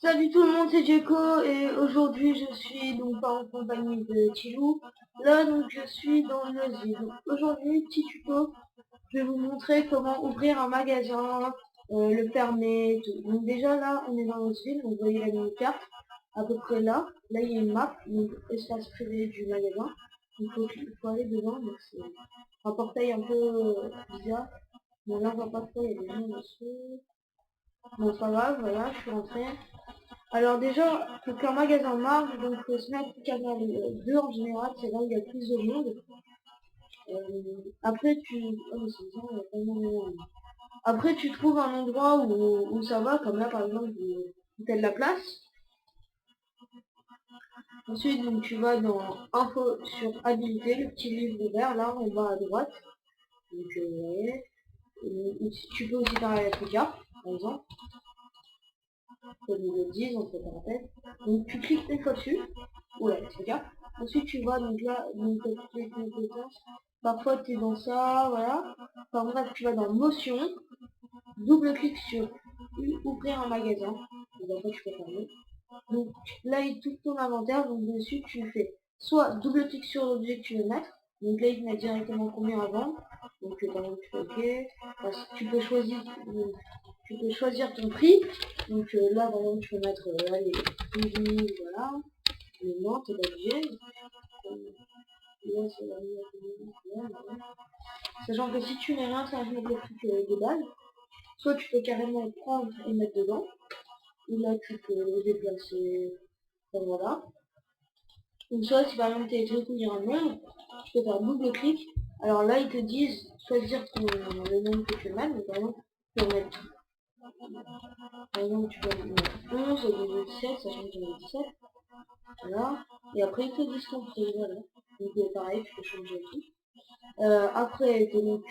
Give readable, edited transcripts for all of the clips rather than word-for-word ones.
Salut tout le monde, c'est Djeko et aujourd'hui je suis donc pas en compagnie de Tilou. Là donc je suis dans le Nosy. Donc aujourd'hui, petit tuto, je vais vous montrer comment ouvrir un magasin, le permis, tout. Donc déjà là on est dans notre ville, donc vous voyez la mini-carte, à peu près là. Là il y a une map, donc espace privé du magasin. Il faut aller devant, donc c'est un portail un peu bizarre. Bon là on voit pas trop, il y a des gens dessus. Bon ça va, voilà, je suis rentrée. Alors déjà, pour qu'un magasin marche, donc faut se mettre canal 2 en général, c'est là où il y a plus de monde. Après tu. Oh, mais c'est bizarre, il y a tellement de monde. Après tu trouves un endroit où ça va, comme là par exemple où t'as de la place. Ensuite donc tu vas dans info sur habilité, le petit livre vert là en bas à droite. Donc vous voyez. Tu peux aussi parler avec le carte, par exemple. Comme ils le disent, entre parenthèses. Donc tu cliques une fois dessus. Oula, c'est cas. Ensuite tu vois donc là, donc toutes les compétences. Parfois tu es dans ça, voilà. Par bref, tu vas dans motion, double clic sur ouvrir un magasin. Et après tu peux fermer. Donc là il tout ton inventaire, donc dessus tu fais soit double clic sur l'objet que tu veux mettre. Donc là il te met directement combien à vendre. Donc par exemple tu fais OK. Tu peux choisir ton prix. Donc là par exemple tu peux mettre allez, 10 000, voilà. Mais non, t'es pas obligé. Là, c'est la sachant que si tu mets rien, ça met le truc de base. Soit tu peux carrément le prendre et mettre dedans. Ou là tu peux le déplacer. Enfin, voilà. Ou soit si par exemple t'es trucs où il y a un nom, tu peux faire double clic. Alors là ils te disent choisir le nom que tu veux mettre. Donc, par exemple, tu peux mettre. Par exemple tu peux mettre 11 au lieu de 17, sachant que j'en ai 17. Voilà. Et après ils te disent ton prix, voilà. Donc pareil, tu peux changer et tout. Après, donc,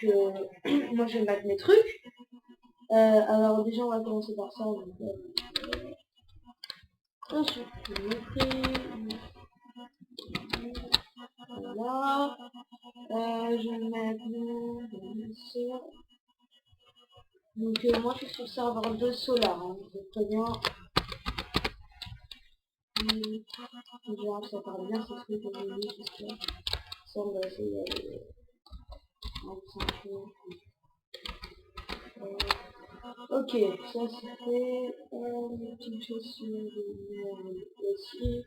moi je vais mettre mes trucs. Alors déjà on va commencer par ça. Donc, ensuite, le prix. Voilà. Je vais mettre ça. Donc moi je suis sur le serveur de Solar. Hein, c'est très bien. On verra que ça parle bien, c'est ce que j'ai mis jusqu'à. Ça on va essayer d'aller 25 jours. Ok, ça c'était une petite chose sur le aussi.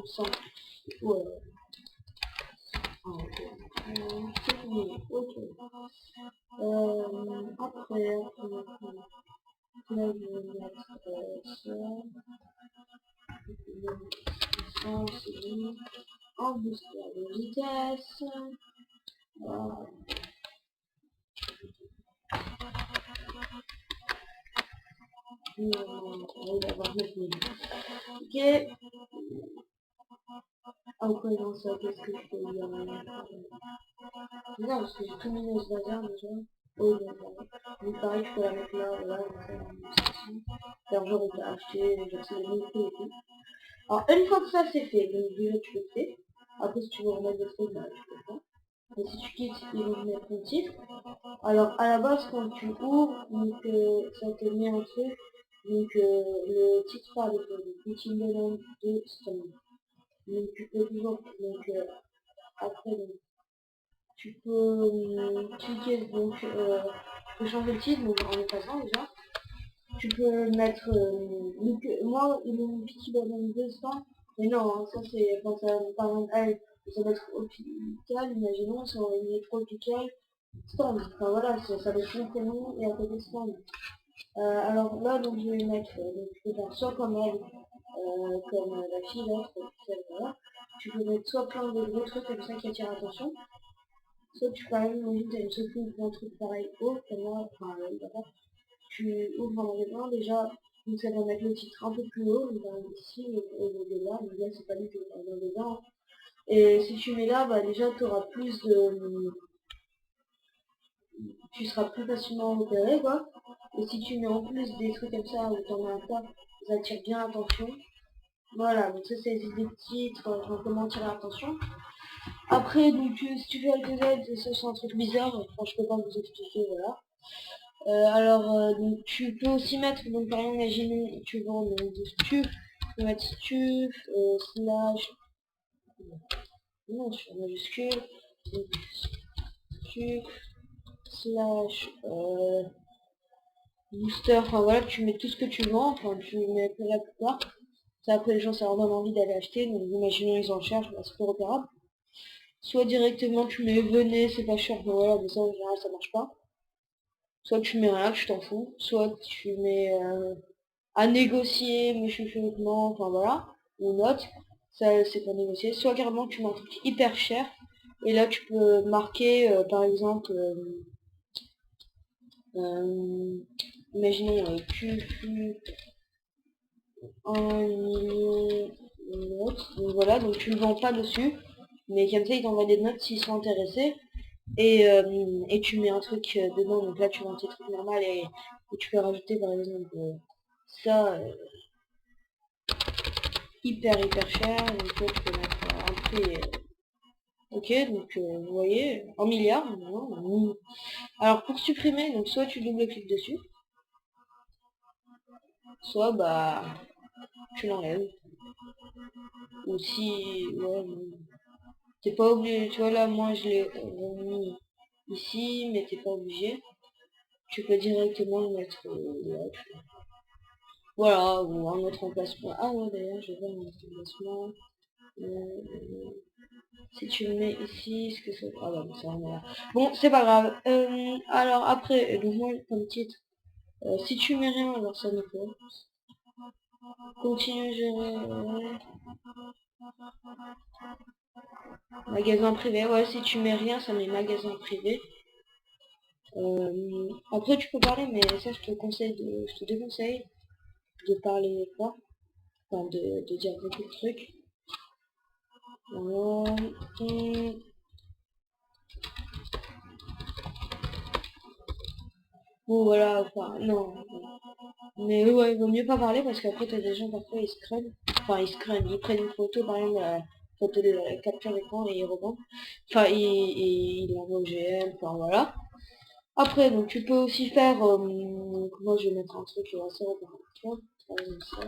Ça, ouais. Ah, ok. C'est fini, ok. Après, là je vais mettre ça. Ça, c'est bon. En booster de vitesse. Voilà. On va avoir 9 minutes. Ok. Après, dans ça, qu'est-ce que je peux dire? Non, parce que j'ai tout mis dans ce bazar déjà. Oh, donc pareil, je peux la mettre là, voilà, comme ça, l'argent est à acheter, je sais les prix et tout. Alors, une fois que ça c'est fait, donc déjà tu le fais. Après, si tu veux remettre des trucs, bah, tu peux pas. Et si tu quittes, ils vont te mettre ton titre. Alors, à la base, quand tu ouvres, donc ça te met un truc. Donc, le titre par défaut, donc outil de Stone. Donc, tu peux toujours, donc, après, donc, tu peux cliquer, donc, tu peux changer le titre, donc en effaçant déjà. Tu peux mettre, donc, moi, il me dit qu'il va donner 200, mais non, hein, ça c'est, quand ça, par exemple, elle, ça va être hôpital, imaginons, ça aurait mis tropical, stand, enfin voilà, ça va être son prénom et à côté stand. Alors là, donc je vais mettre, donc tu peux faire soit comme elle, comme la fille là, voilà. Tu peux mettre soit plein de gros trucs comme ça qui attirent l'attention, soit tu peux même imaginer que tu as une seconde ou un truc pareil haut, comme là, enfin là, tu ouvres un magasin déjà, donc ça va mettre le titre un peu plus haut, donc ici, au lieu de là, donc là c'est pas du tout un magasin. Et si tu mets là, bah déjà tu auras plus de. Tu seras plus facilement repéré quoi. Et si tu mets en plus des trucs comme ça où t'en as un tas, ça attire bien l'attention. Voilà, donc ça c'est les idées de titres, comment attirer l'attention. Après, donc si tu fais avec les aides, ça c'est un truc bizarre, enfin je peux pas vous expliquer, voilà. Donc, tu peux aussi mettre, donc par exemple, imaginons, tu vends donc du stuf, tu peux mettre stuf, slash, non, sur majuscule, donc, stuf, slash, booster, enfin voilà, tu mets tout ce que tu vends, enfin tu mets pour la plupart. Ça, après les gens, ça leur donne envie d'aller acheter, donc imaginons ils en cherchent, bah, c'est pas repérable. Soit directement tu mets venez, c'est pas cher, mais voilà, mais ça en général ça marche pas. Soit tu mets rien, tu t'en fous. Soit tu mets à négocier, mais chuchotement, enfin voilà, ou note, ça c'est pas négocier. Soit carrément tu mets un truc hyper cher, et là tu peux marquer par exemple, imaginons tu fus 1 million de notes, donc voilà, donc tu ne vends pas dessus, mais comme ça ils t'envoient des notes s'ils sont intéressés. Et tu mets un truc dedans, donc là tu vends tes trucs normal et tu peux rajouter par exemple ça hyper cher, donc là tu peux mettre un prix, ok, donc vous voyez, en milliard, non. Alors pour supprimer, donc soit tu double-cliques dessus, soit bah tu l'enlèves, ou si, ouais, t'es pas obligé, tu vois là moi je l'ai mis ici, mais t'es pas obligé, tu peux directement le mettre là, voilà, ou un autre emplacement. Ah ouais, d'ailleurs, je vais voir un autre emplacement. Si tu le mets ici, ce que c'est... Ah bah, bon, ça rien à voir. Bon, c'est pas grave. Alors, après, donc moi, comme titre, si tu mets rien, alors ça ne peut. Continue, gérer... Magasin privé, ouais, si tu mets rien, ça met magasin privé. Après, tu peux parler, mais ça, je te déconseille de parler fort. Enfin, de dire beaucoup de trucs. Bon voilà, enfin, non. Mais ouais, il vaut mieux pas parler parce qu'après t'as des gens parfois ils se craignent. Enfin ils se craignent, ils prennent une photo par exemple, la photo de la capture d'écran et ils revendent. Enfin ils l'envoient au GM, enfin voilà. Après donc tu peux aussi faire, donc, moi je vais mettre un truc assez représentant, par exemple ça.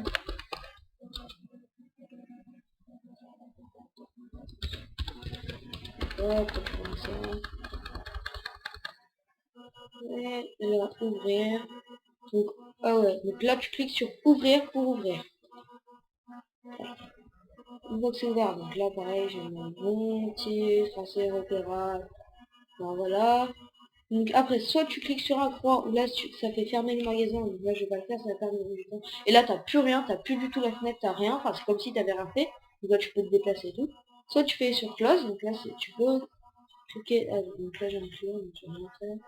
Ouais, comme ça. Et là, ouvrir. Donc, ah ouais, donc là tu cliques sur ouvrir pour ouvrir. Une fois que c'est ouvert, donc là pareil, j'ai mon bon petit français repérable. Ben voilà. Donc après, soit tu cliques sur un croix, ou là ça fait fermer le magasin, donc là je vais pas le faire, ça va perdre du temps. Et là t'as plus rien, t'as plus du tout la fenêtre, t'as rien, enfin c'est comme si t'avais rien fait, donc là tu peux te déplacer et tout. Soit tu fais sur close, donc là tu peux cliquer, donc là j'ai un client, donc je vais montrer.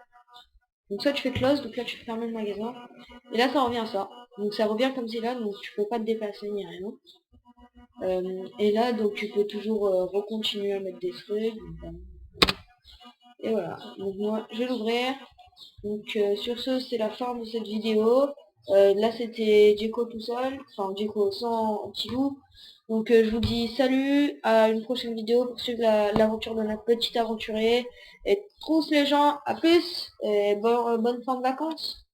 Donc soit tu fais close, donc là tu peux fermer le magasin, et là ça revient à ça. Donc ça revient comme si là, donc tu peux pas te déplacer ni rien. Et là, donc tu peux toujours recontinuer à mettre des trucs. Et voilà. Donc moi, je vais l'ouvrir. Donc sur ce, c'est la fin de cette vidéo. Là, c'était Djeko tout seul. Enfin, Djeko sans petit loup. Donc je vous dis salut, à une prochaine vidéo pour suivre l'aventure de notre petit aventurier. Et tous les gens, à plus, et bonne fin de vacances.